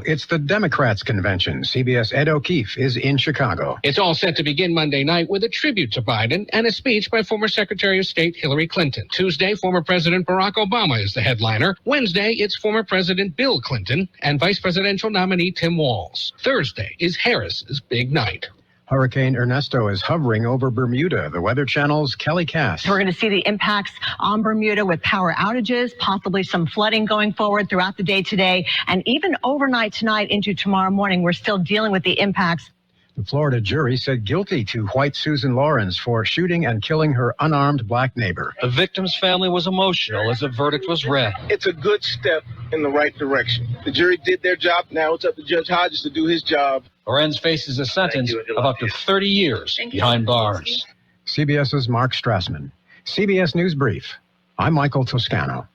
it's the Democrats' convention. CBS Ed O'Keefe is in Chicago. It's all set to begin Monday night with a tribute to Biden and a speech by former Secretary of State Hillary Clinton. Tuesday, former President Barack Obama is the headliner. Wednesday, it's former President Bill Clinton and Vice Presidential nominee Tim Walz. Thursday is Harris's big night. Hurricane Ernesto is hovering over Bermuda. The Weather Channel's Kelly Cass. We're going to see the impacts on Bermuda with power outages, possibly some flooding going forward throughout the day today, and even overnight tonight into tomorrow morning. We're still dealing with the impacts. The Florida jury said guilty to white Susan Lawrence for shooting and killing her unarmed black neighbor. The victim's family was emotional as the verdict was read. It's a good step in the right direction. The jury did their job. Now it's up to Judge Hodges to do his job. Lorenz faces a sentence of up to 30 years behind bars. CBS's Mark Strassman. CBS News Brief. I'm Michael Toscano.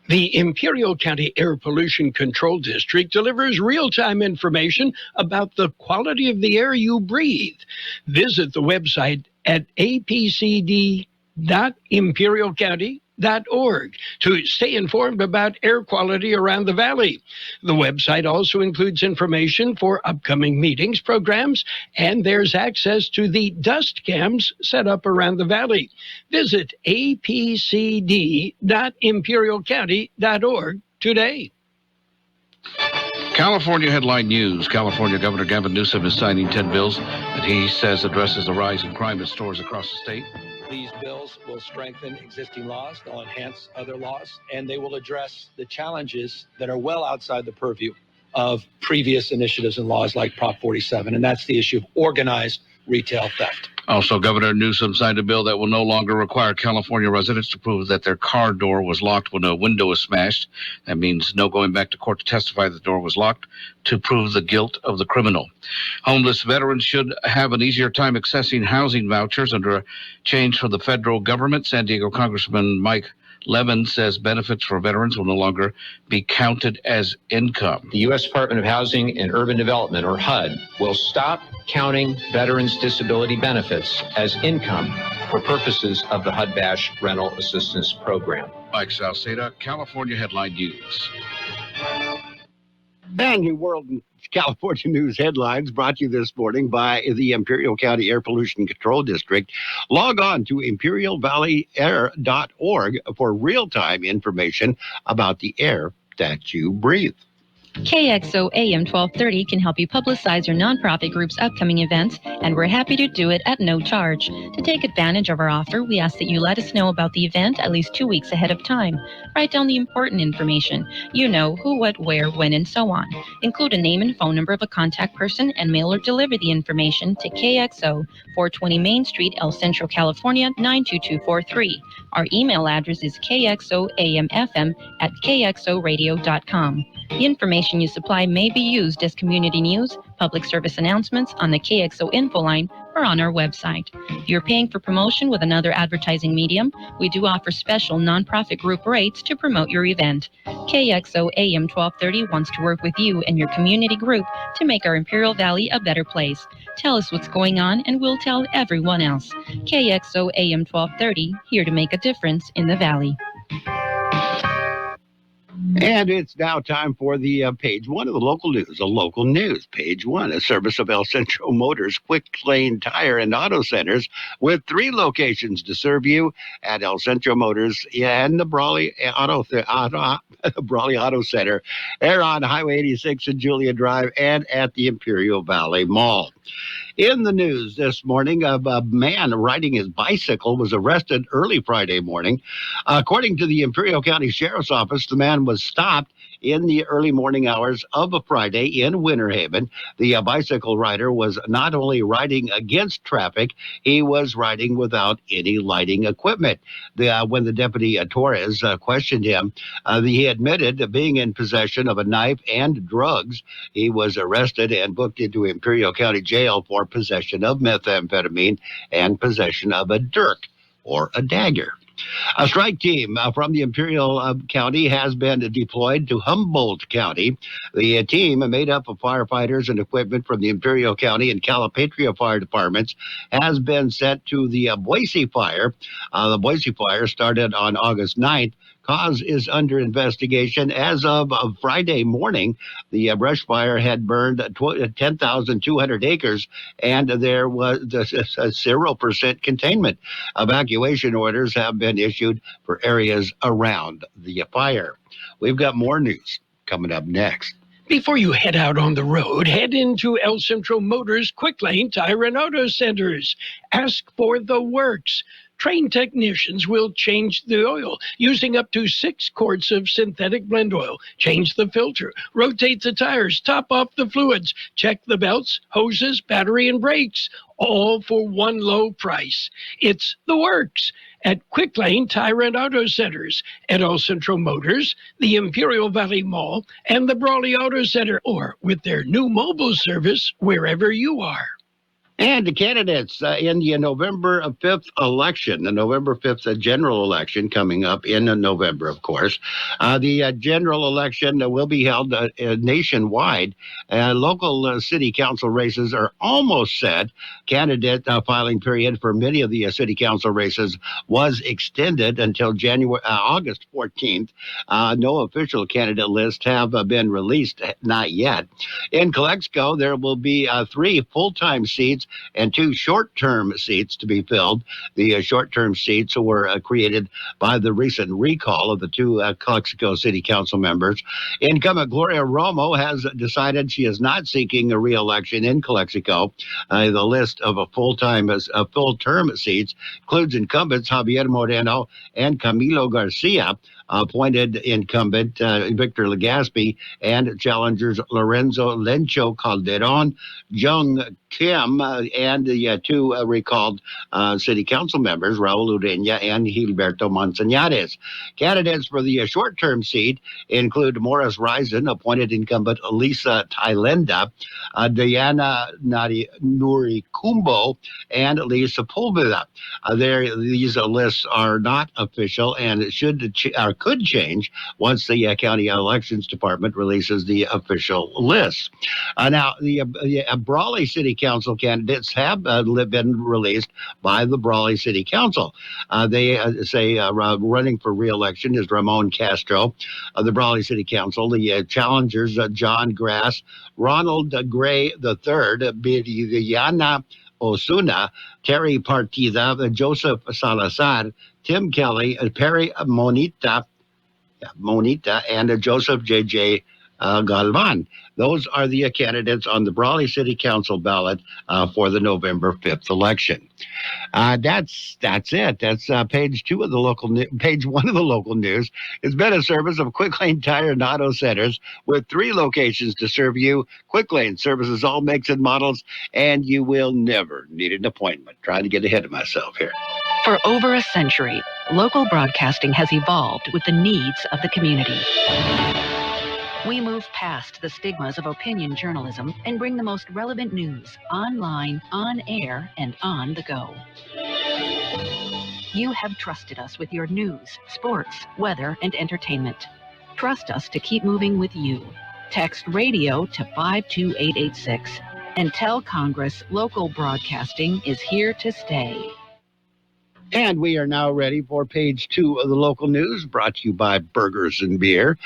The Imperial County Air Pollution Control District delivers real-time information about the quality of the air you breathe. Visit the website at apcd.imperialcounty.org to stay informed about air quality around the valley. The website also includes information for upcoming meetings, programs, and there's access to the dust cams set up around the valley. Visit apcd.imperialcounty.org today. California headline news. California Governor Gavin Newsom is signing 10 bills that he says addresses the rise in crime at stores across the state. These bills will strengthen existing laws, they'll enhance other laws, and they will address the challenges that are well outside the purview of previous initiatives and laws like Prop 47, and that's the issue of organized retail theft. Also, Governor Newsom signed a bill that will no longer require California residents to prove that their car door was locked when a window was smashed. That means no going back to court to testify that the door was locked to prove the guilt of the criminal. Homeless veterans should have an easier time accessing housing vouchers under a change from the federal government. San Diego Congressman Mike Levin says benefits for veterans will no longer be counted as income. The U.S. Department of Housing and Urban Development, or HUD, will stop counting veterans' disability benefits as income for purposes of the HUD-BASH Rental Assistance Program. Mike Salceda, California Headline News. And New World California News headlines brought to you this morning by the Imperial County Air Pollution Control District. Log on to imperialvalleyair.org for real-time information about the air that you breathe. Kxo AM 1230 can help you publicize your nonprofit group's upcoming events, and we're happy to do it at no charge. To take advantage of our offer, we ask that you let us know about the event at least 2 weeks ahead of time. Write down the important information. You know, who, what, where, when, and so on. Include a name and phone number of a contact person and mail or deliver the information to KXO, 420 Main Street, El Centro, California, 92243. Our email address is kxoamfm@kxoradio.com. The information you supply may be used as community news, public service announcements on the KXO info line, or on our website. If you're paying for promotion with another advertising medium, we do offer special nonprofit group rates to promote your event. KXO AM 1230 wants to work with you and your community group to make our Imperial Valley a better place. Tell us what's going on and we'll tell everyone else. KXO AM 1230, here to make a difference in the Valley. And it's now time for the page one of the local news, page one, a service of El Centro Motors Quick Lane Tire and Auto Centers with 3 locations to serve you at El Centro Motors and the Brawley Auto Center, there on Highway 86 and Julia Drive, and at the Imperial Valley Mall. In the news this morning, a man riding his bicycle was arrested early Friday morning. According to the Imperial County Sheriff's Office, the man was stopped in the early morning hours of a Friday in Winter Haven. The bicycle rider was not only riding against traffic, he was riding without any lighting equipment. When the deputy Torres questioned him, he admitted being in possession of a knife and drugs. He was arrested and booked into Imperial County Jail for possession of methamphetamine and possession of a dirk or a dagger. A strike team from the Imperial County has been deployed to Humboldt County. The team, made up of firefighters and equipment from the Imperial County and Calipatria fire departments, has been sent to the Boise fire. The Boise fire started on August 9th, Cause is under investigation. As of Friday morning, the brush fire had burned 10,200 acres, and there was a 0% containment. Evacuation orders have been issued for areas around the fire. We've got more news coming up next. Before you head out on the road, head into El Centro Motors Quick Lane Tire and Auto Centers. Ask for the works. Trained technicians will change the oil using up to 6 quarts of synthetic blend oil. Change the filter, rotate the tires, top off the fluids, check the belts, hoses, battery, and brakes, all for one low price. It's the works at Quick Lane Tire and Auto Centers, at El Centro Motors, the Imperial Valley Mall, and the Brawley Auto Center, or with their new mobile service wherever you are. And the candidates in the November 5th election, the November 5th general election coming up in November, of course. The general election will be held nationwide. Local city council races are almost set. Candidate filing period for many of the city council races was extended until August 14th. No official candidate lists have been released, not yet. In Kxo, there will be 3 full-time seats and 2 short-term seats to be filled. The short-term seats were created by the recent recall of the 2 Kxo City Council members. Incumbent Gloria Romo has decided she is not seeking a re-election in Kxo. The list of full-term seats includes incumbents Javier Moreno and Camilo Garcia, appointed incumbent Victor Legaspi, and challengers Lorenzo Lencho Calderon, Jung Kim, and the 2 recalled city council members, Raul Ureña and Gilberto Manzanares. Candidates for the short-term seat include Morris Risen, appointed incumbent Lisa Thailinda, Diana Nurikumbo, and Lisa Pulveda. These lists are not official and could change once the County Elections Department releases the official list. Now, the Brawley City Council candidates have been released by the Brawley City Council. They say running for re-election is Ramon Castro of the Brawley City Council. The challengers, John Grass, Ronald Gray III, Viviana Osuna, Terry Partida, Joseph Salazar, Tim Kelly, Perry Monita, and Joseph J.J. Galvan. Those are the candidates on the Brawley City Council ballot for the November 5th election. That's it. That's page 1 of the local news. It's been a service of Quick Lane Tire and Auto Centers with 3 locations to serve you. Quick Lane services all makes and models, and you will never need an appointment. Trying to get ahead of myself here. For over a century, local broadcasting has evolved with the needs of the community. We move past the stigmas of opinion journalism and bring the most relevant news online, on air, and on the go. You have trusted us with your news, sports, weather, and entertainment. Trust us to keep moving with you. Text radio to 52886 and tell Congress local broadcasting is here to stay. And we are now ready for page 2 of the local news, brought to you by Burgers and Beer.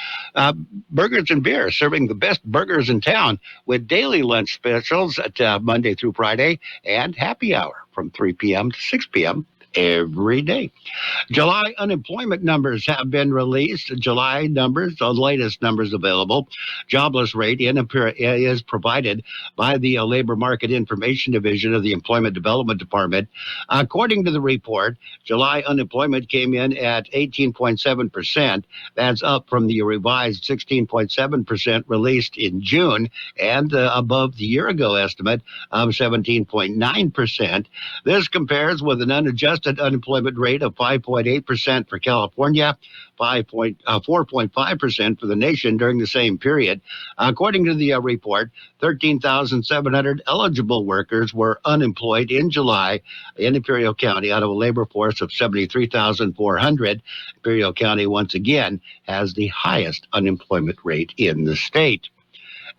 Burgers and Beer, serving the best burgers in town with daily lunch specials at Monday through Friday and happy hour from 3 p.m. to 6 p.m. every day. July unemployment numbers have been released. July numbers, the latest numbers available. Jobless rate is provided by the Labor Market Information Division of the Employment Development Department. According to the report, July unemployment came in at 18.7%. That's up from the revised 16.7% released in June and above the year-ago estimate of 17.9%. This compares with an unadjusted unemployment rate of 5.8% for California, 4.5% for the nation during the same period. According to the report, 13,700 eligible workers were unemployed in July in Imperial County out of a labor force of 73,400. Imperial County, once again, has the highest unemployment rate in the state.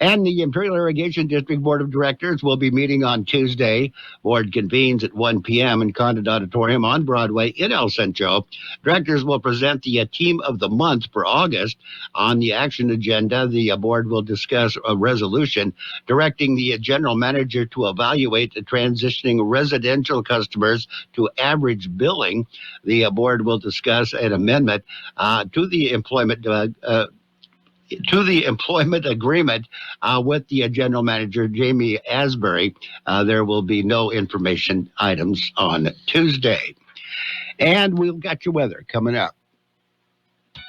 And the Imperial Irrigation District Board of Directors will be meeting on Tuesday. Board convenes at 1 p.m. in Condon Auditorium on Broadway in El Centro. Directors will present the Team of the Month for August. On the action agenda, the board will discuss a resolution directing the general manager to evaluate the transitioning residential customers to average billing. The board will discuss an amendment to the employment agreement with the general manager, Jamie Asbury. There will be no information items on Tuesday. And we've got your weather coming up.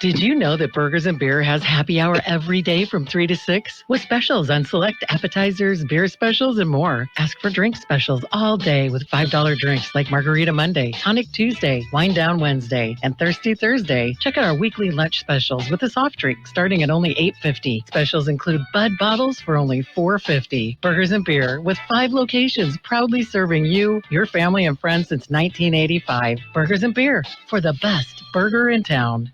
Did you know that Burgers and Beer has happy hour every day from 3 to 6? With specials on select appetizers, beer specials, and more. Ask for drink specials all day with $5 drinks like Margarita Monday, Tonic Tuesday, Wine Down Wednesday, and Thirsty Thursday. Check out our weekly lunch specials with a soft drink starting at only $8.50. Specials include Bud bottles for only $4.50. Burgers and Beer with 5 locations proudly serving you, your family, and friends since 1985. Burgers and Beer for the best burger in town.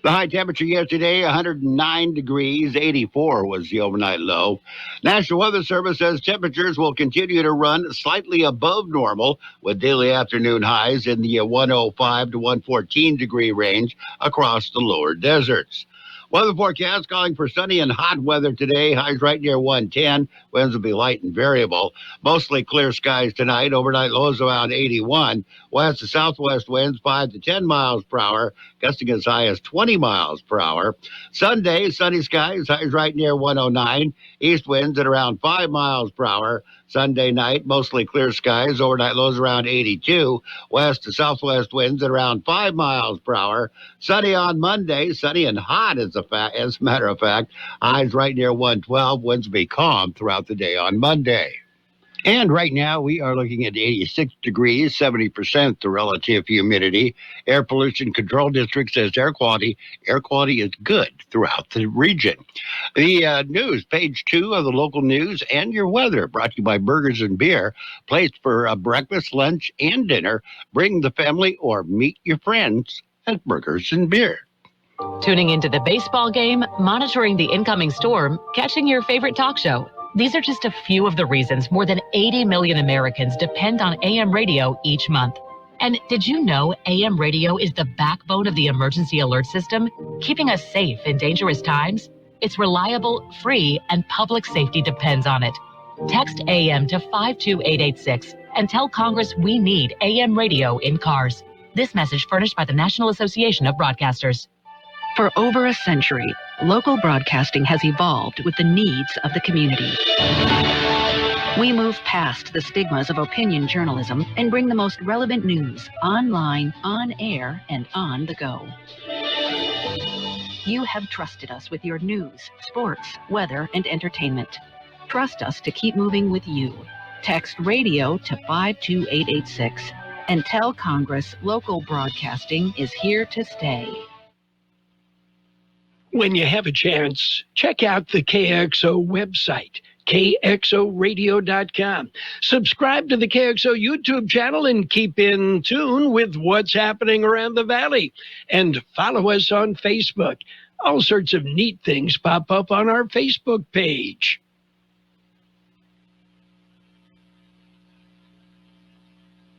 The high temperature yesterday, 109 degrees, 84 was the overnight low. National Weather Service says temperatures will continue to run slightly above normal with daily afternoon highs in the 105 to 114 degree range across the lower deserts. Weather forecast calling for sunny and hot weather today. Highs right near 110. Winds will be light and variable. Mostly clear skies tonight. Overnight lows around 81. West to southwest winds 5 to 10 miles per hour. Gusting as high as 20 miles per hour. Sunday, sunny skies. Highs right near 109. East winds at around 5 miles per hour. Sunday night, mostly clear skies. Overnight lows around 82. West to southwest winds at around 5 miles per hour. Sunny on Monday. Sunny and hot as a matter of fact. Highs right near 112. Winds will be calm throughout the day on Monday. And right now we are looking at 86 degrees, 70% the relative humidity. Air Pollution Control District says air quality is good throughout the region. The news, page 2 of the local news and your weather, brought to you by Burgers and Beer, placed for breakfast, lunch, and dinner. Bring the family or meet your friends at Burgers and Beer. Tuning into the baseball game, monitoring the incoming storm, catching your favorite talk show. These are just a few of the reasons more than 80 million Americans depend on AM radio each month. And did you know AM radio is the backbone of the emergency alert system, keeping us safe in dangerous times? It's reliable, free, and public safety depends on it. Text AM to 52886 and tell Congress we need AM radio in cars. This message furnished by the National Association of Broadcasters. For over a century, local broadcasting has evolved with the needs of the community. We move past the stigmas of opinion journalism and bring the most relevant news online, on air, and on the go. You have trusted us with your news, sports, weather, and entertainment. Trust us to keep moving with you. Text radio to 52886 and tell Congress local broadcasting is here to stay. When you have a chance, check out the KXO website, kxoradio.com. Subscribe to the KXO YouTube channel and keep in tune with what's happening around the valley. And follow us on Facebook. All sorts of neat things pop up on our Facebook page.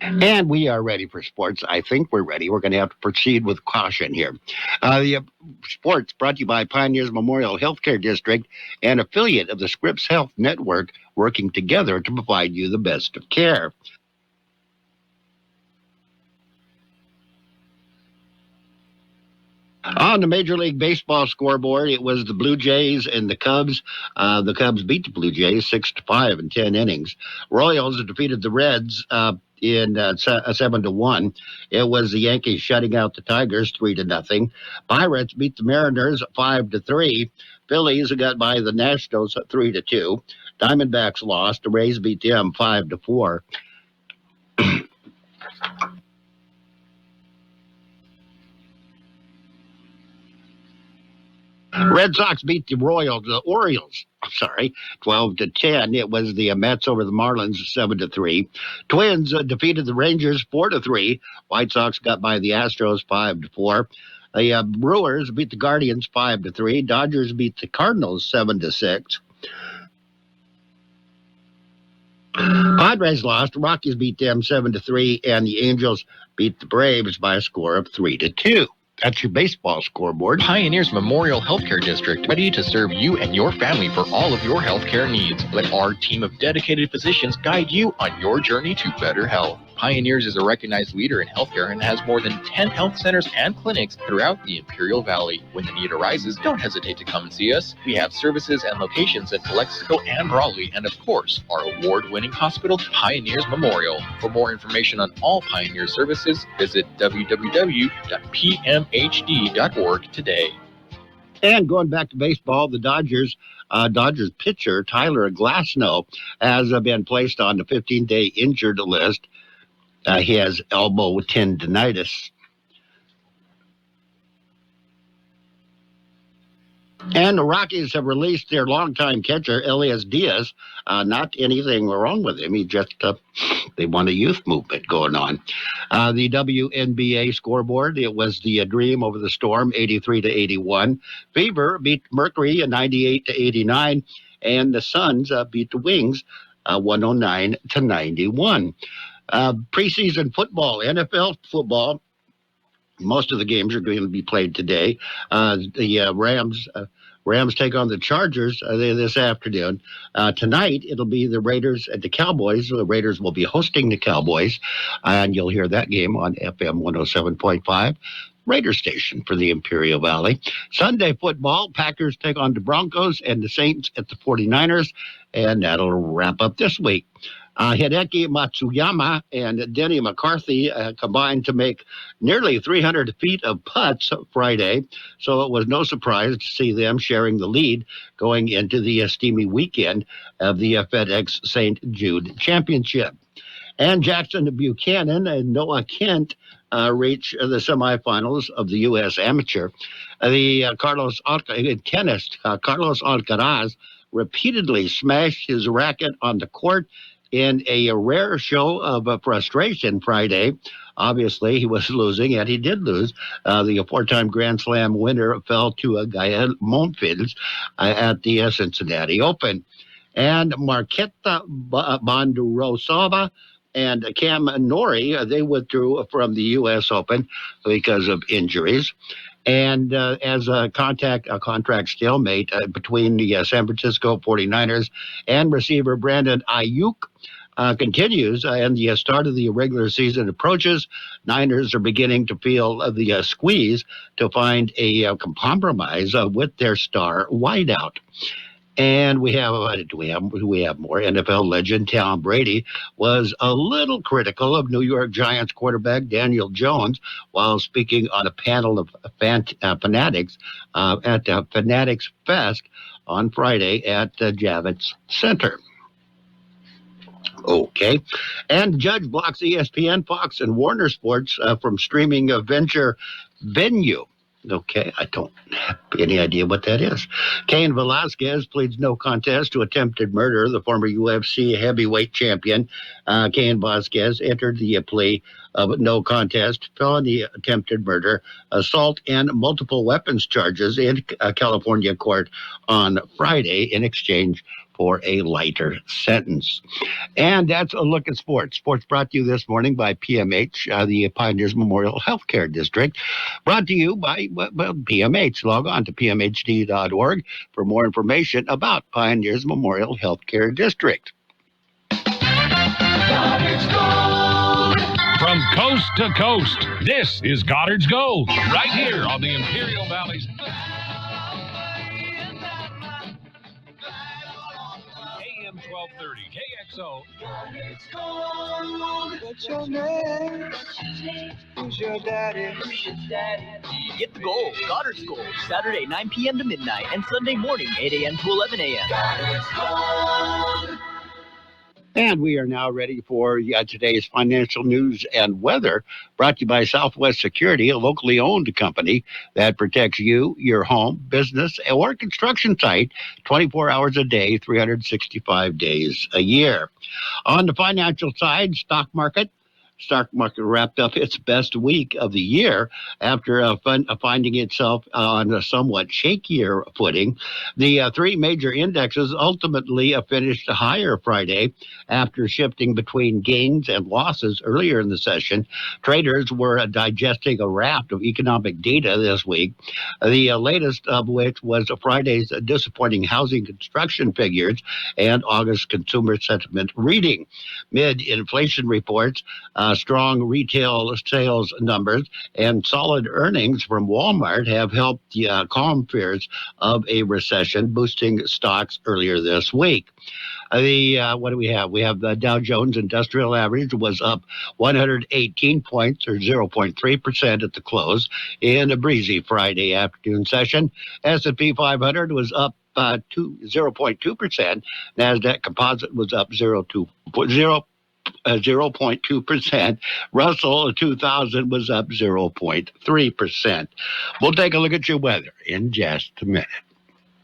And we are ready for sports. I think we're ready. We're going to have to proceed with caution here. The sports brought to you by Pioneers Memorial Healthcare District, an affiliate of the Scripps Health Network, working together to provide you the best of care. On the Major League Baseball scoreboard, it was the Blue Jays and the Cubs. The Cubs beat the Blue Jays 6-5 in 10 innings. Royals defeated the Reds in 7-1. It was the Yankees shutting out the Tigers 3-0. Pirates beat the Mariners 5-3. Phillies got by the Nationals 3-2. Diamondbacks lost. The Rays beat them 5-4. Red Sox beat the Orioles, 12-10. It was the Mets over the Marlins, 7-3. Twins defeated the Rangers, 4-3. White Sox got by the Astros, 5-4. The Brewers beat the Guardians 5-3. Dodgers beat the Cardinals 7-6. Padres lost. Rockies beat them 7-3, and the Angels beat the Braves by a score of 3-2. That's your baseball scoreboard. Pioneers Memorial Healthcare District, ready to serve you and your family for all of your healthcare needs. Let our team of dedicated physicians guide you on your journey to better health. Pioneers is a recognized leader in healthcare and has more than 10 health centers and clinics throughout the Imperial Valley. When the need arises, don't hesitate to come and see us. We have services and locations in Calexico and Raleigh, and of course, our award-winning hospital, Pioneers Memorial. For more information on all Pioneer services, visit www.pmhd.org today. And going back to baseball, the Dodgers pitcher Tyler Glasnow has been placed on the 15-day injured list. He has elbow tendinitis. And the Rockies have released their longtime catcher, Elias Diaz. Not anything wrong with him. He just, they want a youth movement going on. The WNBA scoreboard, it was the Dream over the Storm, 83-81. Fever beat Mercury, 98-89. And the Suns beat the Wings, 109-91. Preseason football, NFL football, most of the games are going to be played today. The Rams take on the Chargers this afternoon. Tonight, it'll be the Raiders and the Cowboys. The Raiders will be hosting the Cowboys, and you'll hear that game on FM 107.5. Raider station for the Imperial Valley. Sunday football, Packers take on the Broncos and the Saints at the 49ers, and that'll wrap up this week. Hideki Matsuyama and Denny McCarthy combined to make nearly 300 feet of putts Friday, so it was no surprise to see them sharing the lead going into the steamy weekend of the FedEx St. Jude Championship. And Jackson Buchanan and Noah Kent reach the semifinals of the U.S. Amateur. The Carlos Alcaraz repeatedly smashed his racket on the court in a rare show of frustration Friday. Obviously, he was losing, and he did lose. The four-time Grand Slam winner fell to Gael Monfils at the Cincinnati Open. And Marketa Bondurosova and Cam Norrie, they withdrew from the U.S. Open because of injuries. And as a contract stalemate between the San Francisco 49ers and receiver Brandon Ayuk continues, and the start of the regular season approaches. Niners are beginning to feel the squeeze to find a compromise with their star wideout. And we have more. NFL legend Tom Brady was a little critical of New York Giants quarterback Daniel Jones while speaking on a panel of fanatics at the Fanatics Fest on Friday at Javits Center. Okay. And Judge blocks ESPN, Fox, and Warner Sports from streaming a venture Venue. Okay, I don't have any idea what that is. Cain Velasquez pleads no contest to attempted murder. The former UFC heavyweight champion, Cain Velasquez, entered the plea of no contest, felony attempted murder, assault, and multiple weapons charges in a California court on Friday in exchange for a lighter sentence. And that's a look at sports. Sports brought to you this morning by PMH, the Pioneers Memorial Healthcare District. Brought to you by PMH. Log on to pmhd.org for more information about Pioneers Memorial Healthcare District. Goddard's Gold. From coast to coast, this is Goddard's Gold, right here on the Imperial Valley's AM 1230 KXO. Goddard's Gold. What's your name? Who's your daddy? Get the gold, Goddard's Gold, Saturday 9 p.m. to midnight and Sunday morning 8 a.m. to 11 a.m. Goddard's Gold. And we are now ready for today's financial news and weather, brought to you by Southwest Security, a locally owned company that protects you, your home, business, or construction site 24 hours a day, 365 days a year. On the financial side, stock market stock market wrapped up its best week of the year after finding itself on a somewhat shakier footing. The three major indexes ultimately finished higher Friday after shifting between gains and losses earlier in the session. Traders were digesting a raft of economic data this week, the latest of which was Friday's disappointing housing construction figures and August consumer sentiment reading. Mid-inflation reports, strong retail sales numbers, and solid earnings from Walmart have helped calm fears of a recession, boosting stocks earlier this week. What do we have? We have the Dow Jones Industrial Average was up 118 points, or 0.3% at the close, in a breezy Friday afternoon session. S&P 500 was up 0.2%. NASDAQ Composite was up 0.2%. Russell 2000 was up 0.3%. We'll take a look at your weather in just a minute.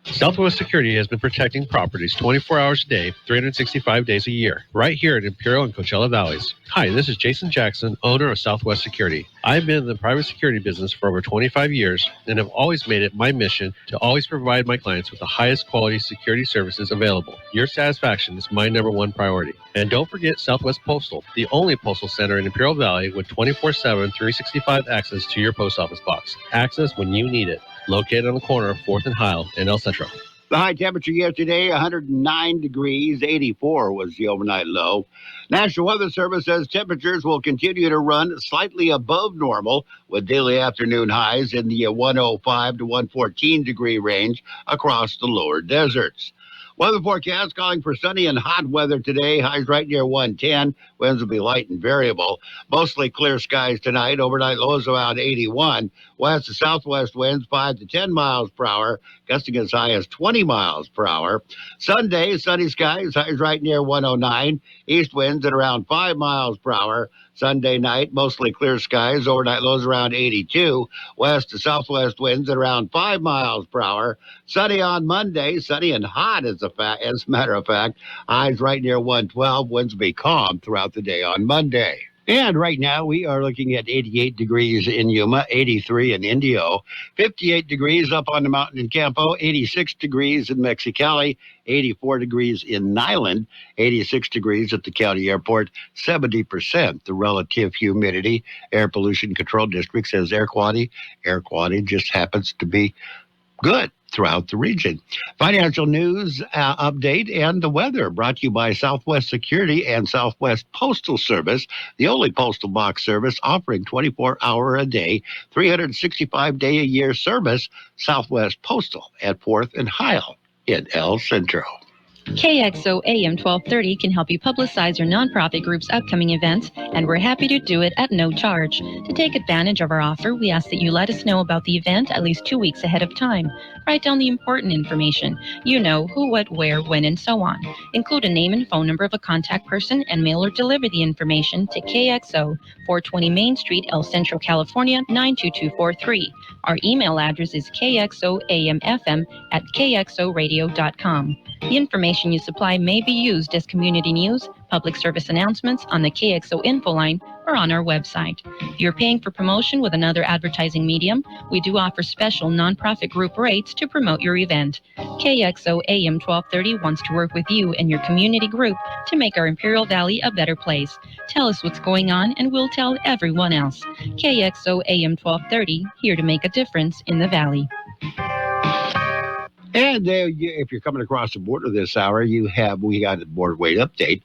Southwest Security has been protecting properties 24 hours a day, 365 days a year, right here in Imperial and Coachella Valleys. Hi, this is Jason Jackson, owner of Southwest Security. I've been in the private security business for over 25 years and have always made it my mission to always provide my clients with the highest quality security services available. Your satisfaction is my number one priority. And don't forget Southwest Postal, the only postal center in Imperial Valley with 24/7, 365 access to your post office box. Access when you need it. Located on the corner of 4th and Heil in El Centro. The high temperature yesterday, 109 degrees, 84 was the overnight low. National Weather Service says temperatures will continue to run slightly above normal with daily afternoon highs in the 105 to 114 degree range across the lower deserts. Weather forecast calling for sunny and hot weather today. Highs right near 110. Winds will be light and variable. Mostly clear skies tonight. Overnight lows around 81. West to southwest winds 5 to 10 miles per hour. Gusting as high as 20 miles per hour. Sunday, sunny skies. Highs right near 109. East winds at around 5 miles per hour. Sunday night, mostly clear skies. Overnight lows around 82. West to southwest winds at around 5 miles per hour. Sunny on Monday. Sunny and hot as a matter of fact. Highs right near 112. Winds will be calm throughout the day on Monday. And right now we are looking at 88 degrees in Yuma, 83 in Indio, 58 degrees up on the mountain in Campo, 86 degrees in Mexicali, 84 degrees in Nyland, 86 degrees at the county airport, 70% the relative humidity. Air Pollution Control District says air quality just happens to be good throughout the region. Financial news update and the weather brought to you by Southwest Security and Southwest Postal Service, the only postal box service offering 24-hour-a-day, 365-day-a-year service. Southwest Postal at 4th and Heil in El Centro. KXO AM 1230 can help you publicize your nonprofit group's upcoming events, and we're happy to do it at no charge. To take advantage of our offer, we ask that you let us know about the event at least 2 weeks ahead of time. Write down the important information. You know, who, what, where, when, and so on. Include a name and phone number of a contact person and mail or deliver the information to KXO, 420 Main Street, El Centro, California, 92243. Our email address is kxoamfm@kxoradio.com. The information you supply may be used as community news, public service announcements on the KXO info line, or on our website. If you're paying for promotion with another advertising medium, we do offer special nonprofit group rates to promote your event. KXO AM 1230 wants to work with you and your community group to make our Imperial Valley a better place. Tell us what's going on and we'll tell everyone else. KXO AM 1230, here to make a difference in the Valley. And if you're coming across the border this hour, we got a border wait update.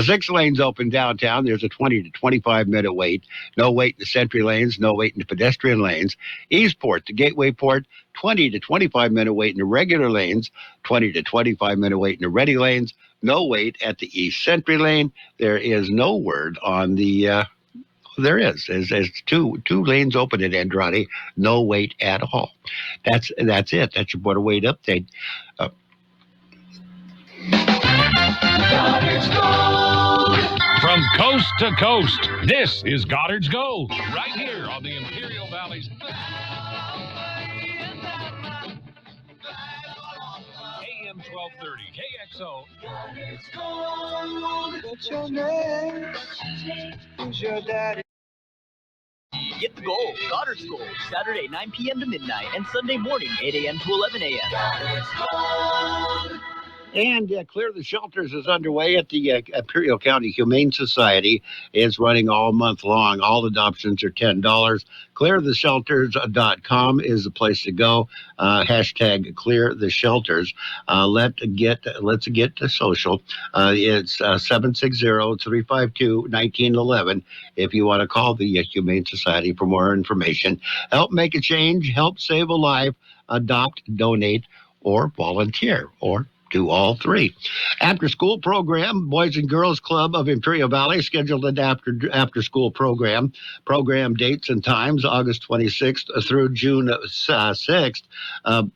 6 lanes open downtown. There's a 20 to 25 minute wait. No wait in the Sentry lanes, no wait in the pedestrian lanes. Eastport to Gateway Port, 20 to 25 minute wait in the regular lanes, 20 to 25 minute wait in the ready lanes. No wait at the East Sentry lane. There is no word on the... There is. There's two lanes open at Andrade. No wait at all. That's it. That's your border wait update. Goddard's Gold. From coast to coast, this is Goddard's Gold, right here on the Imperial Valley's AM 1230. KXO. It's cold. What's your name? Who's your daddy? Get the goal, Goddard's Goal, Saturday 9 p.m. to midnight and Sunday morning 8 a.m. to 11 a.m. And Clear the Shelters is underway at the Imperial County Humane Society. It's running all month long. All adoptions are $10. ClearTheShelters.com is the place to go. Hashtag Clear the Shelters. Let's get to social. It's 760-352-1911 if you want to call the Humane Society for more information. Help make a change. Help save a life. Adopt, donate, or volunteer, or do all three. After school program, Boys and Girls Club of Imperial Valley scheduled an after school program. Program dates and times, August 26th through June 6th. The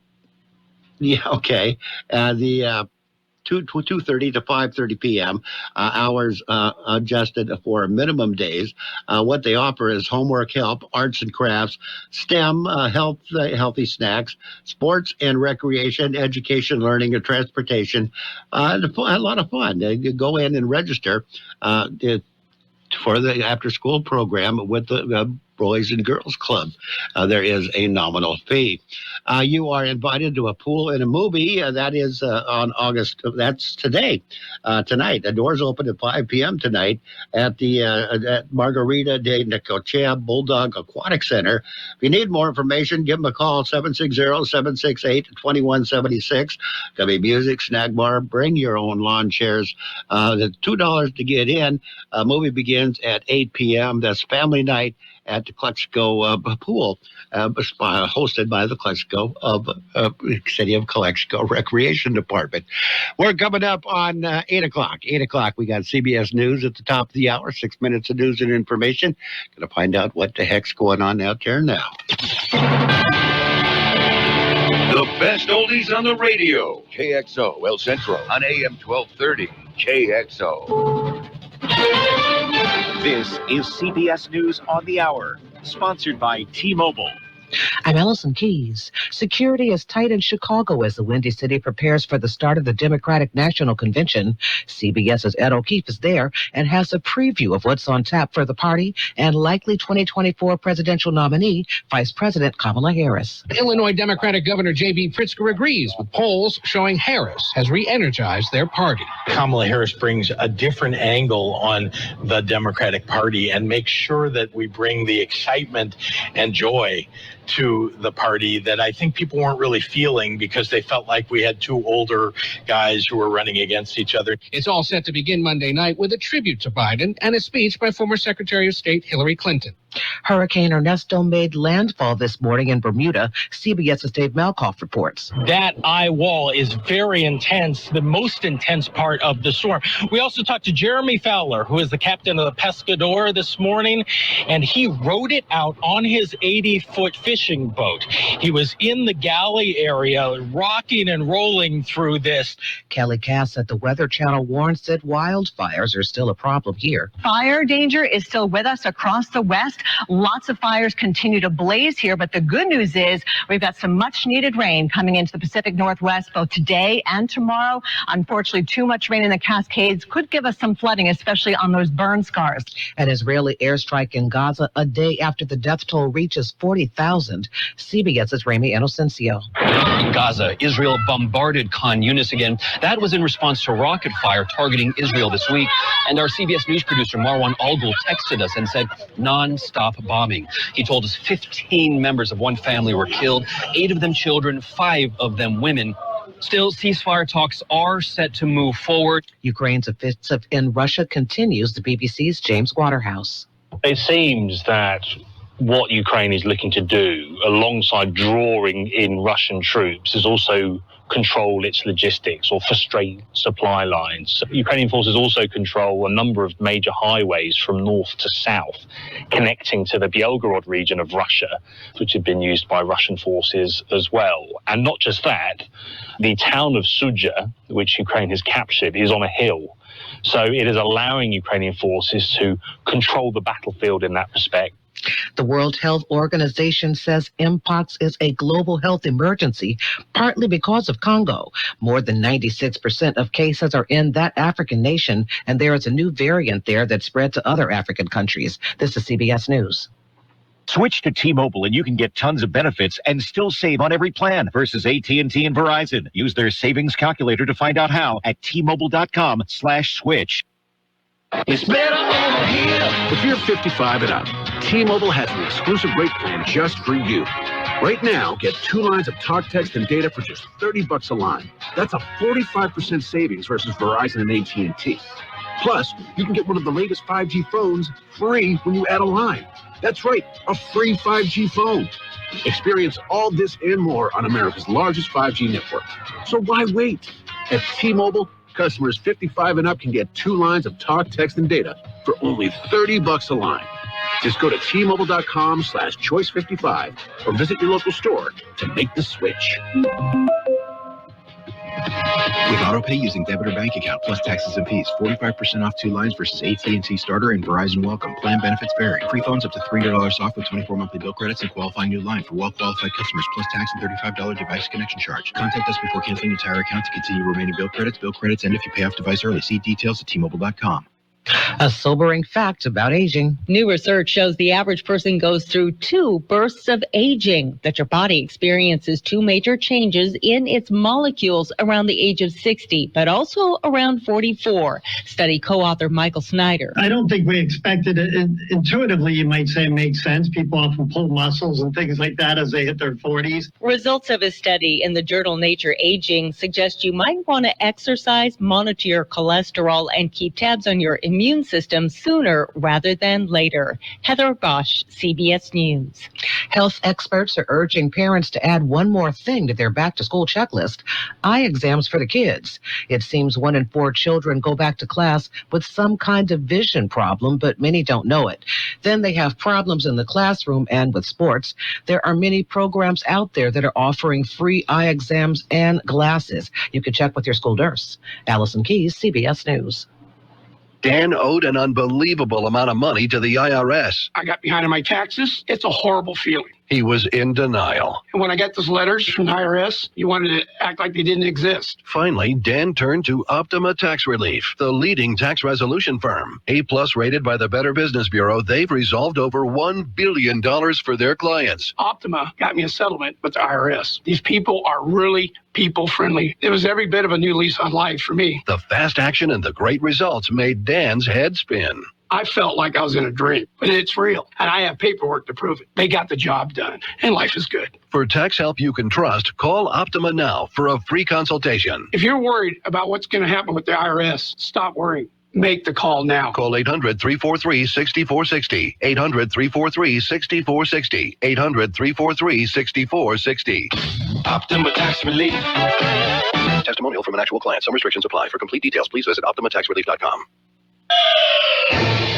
2:30 to 5:30 p.m. Hours adjusted for minimum days. What they offer is homework help, arts and crafts, STEM, healthy snacks, sports and recreation, education, learning, and transportation. A lot of fun. You go in and register for the after-school program with the Boys and Girls Club. There is a nominal fee. You are invited to a pool and a movie. That is on August. That's today, tonight. The doors open at 5 p.m. tonight at the at Margarita de Necochea Bulldog Aquatic Center. If you need more information, give them a call, 760-768-2176. Gonna be music, snack bar. Bring your own lawn chairs. The $2 to get in. Movie begins at 8 p.m. That's family night at the Kxo pool, hosted by the Kxo of City of Kxo Recreation Department. We're coming up on 8 o'clock. 8 o'clock, we got CBS News at the top of the hour, 6 minutes of news and information. Going to find out what the heck's going on out there now. The best oldies on the radio. KXO, El Centro, on AM 1230. KXO. This is CBS News on the Hour, sponsored by T-Mobile. I'm Allison Keys. Security is tight in Chicago as the Windy City prepares for the start of the Democratic National Convention. CBS's Ed O'Keefe is there and has a preview of what's on tap for the party and likely 2024 presidential nominee, Vice President Kamala Harris. Illinois Democratic Governor J.B. Pritzker agrees with polls showing Harris has re-energized their party. Kamala Harris brings a different angle on the Democratic Party and makes sure that we bring the excitement and joy to the party that I think people weren't really feeling because they felt like we had two older guys who were running against each other. It's all set to begin Monday night with a tribute to Biden and a speech by former Secretary of State Hillary Clinton. Hurricane Ernesto made landfall this morning in Bermuda. CBS's Dave Malkoff reports. That eye wall is very intense, the most intense part of the storm. We also talked to Jeremy Fowler, who is the captain of the Pescador this morning, and he rode it out on his 80-foot fishing boat. He was in the galley area, rocking and rolling through this. Kelly Cass at the Weather Channel warns that wildfires are still a problem here. Fire danger is still with us across the West. Lots of fires continue to blaze here, but the good news is we've got some much needed rain coming into the Pacific Northwest both today and tomorrow. Unfortunately, too much rain in the Cascades could give us some flooding, especially on those burn scars. An Israeli airstrike in Gaza a day after the death toll reaches 40,000. CBS's Rami Inocencio. In Gaza, Israel bombarded Khan Yunis again. That was in response to rocket fire targeting Israel this week. And our CBS News producer Marwan Algul texted us and said, non-stop bombing. He told us 15 members of one family were killed, 8 of them children, 5 of them women. Still, ceasefire talks are set to move forward. Ukraine's offensive in Russia continues, the BBC's James Waterhouse. It seems that what Ukraine is looking to do, alongside drawing in Russian troops, is also control its logistics or frustrate supply lines. Ukrainian forces also control a number of major highways from north to south, connecting to the Belgorod region of Russia, which have been used by Russian forces as well. And not just that, the town of Sudzha, which Ukraine has captured, is on a hill. So it is allowing Ukrainian forces to control the battlefield in that respect. The World Health Organization says Mpox is a global health emergency, partly because of Congo. More than 96% of cases are in that African nation, and there is a new variant there that spread to other African countries. This is CBS News. Switch to T-Mobile and you can get tons of benefits and still save on every plan versus AT&T and Verizon. Use their savings calculator to find out how at T-Mobile.com/switch. It's better over here. If you're 55 and up, T-Mobile has an exclusive rate plan just for you. Right now, get 2 lines of talk, text, and data for just $30 a line. That's a 45% savings versus Verizon and AT&T. Plus, you can get one of the latest 5G phones free when you add a line. That's right, a free 5G phone. Experience all this and more on America's largest 5G network. So why wait? At T-Mobile, customers 55 and up can get 2 lines of talk, text, and data for only $30 a line. Just go to T-Mobile.com/choice55 or visit your local store to make the switch. With AutoPay using debit or bank account plus taxes and fees, 45% off 2 lines versus AT&T Starter and Verizon Welcome. Plan benefits vary. Free phones up to $300 off with 24 monthly bill credits and qualifying new line for well-qualified customers plus tax and $35 device connection charge. Contact us before canceling your entire account to continue remaining bill credits. Bill credits end if you pay off device early. See details at T-Mobile.com. A sobering fact about aging. New research shows the average person goes through 2 bursts of aging, that your body experiences 2 major changes in its molecules around the age of 60, but also around 44. Study co-author Michael Snyder. I don't think we expected it. Intuitively, you might say it makes sense. People often pull muscles and things like that as they hit their 40s. Results of a study in the journal Nature Aging suggest you might want to exercise, monitor your cholesterol, and keep tabs on your immune system sooner rather than later. Heather Bosch, CBS News. Health experts are urging parents to add one more thing to their back-to-school checklist: eye exams for the kids. It seems 1 in 4 children go back to class with some kind of vision problem, but many don't know it. Then they have problems in the classroom and with sports. There are many programs out there that are offering free eye exams and glasses. You can check with your school nurse. Allison Keyes, CBS News. Dan owed an unbelievable amount of money to the IRS. I got behind on my taxes. It's a horrible feeling. He was in denial. And when I got those letters from the IRS, you wanted to act like they didn't exist. Finally, Dan turned to Optima Tax Relief, the leading tax resolution firm. A-plus rated by the Better Business Bureau, they've resolved over $1 billion for their clients. Optima got me a settlement with the IRS. These people are really people-friendly. It was every bit of a new lease on life for me. The fast action and the great results made Dan's head spin. I felt like I was in a dream, but it's real, and I have paperwork to prove it. They got the job done, and life is good. For tax help you can trust, call Optima now for a free consultation. If you're worried about what's going to happen with the IRS, stop worrying. Make the call now. Call 800-343-6460. 800-343-6460. 800-343-6460. Optima Tax Relief. Testimonial from an actual client. Some restrictions apply. For complete details, please visit OptimaTaxRelief.com.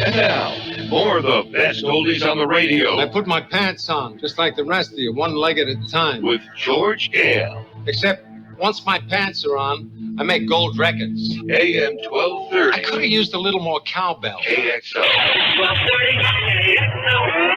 And now, more of the best oldies on the radio. I put my pants on, just like the rest of you, one leg at a time. With George Gale. Except, once my pants are on, I make gold records. AM 1230. I could have used a little more cowbell. KXO. 1230.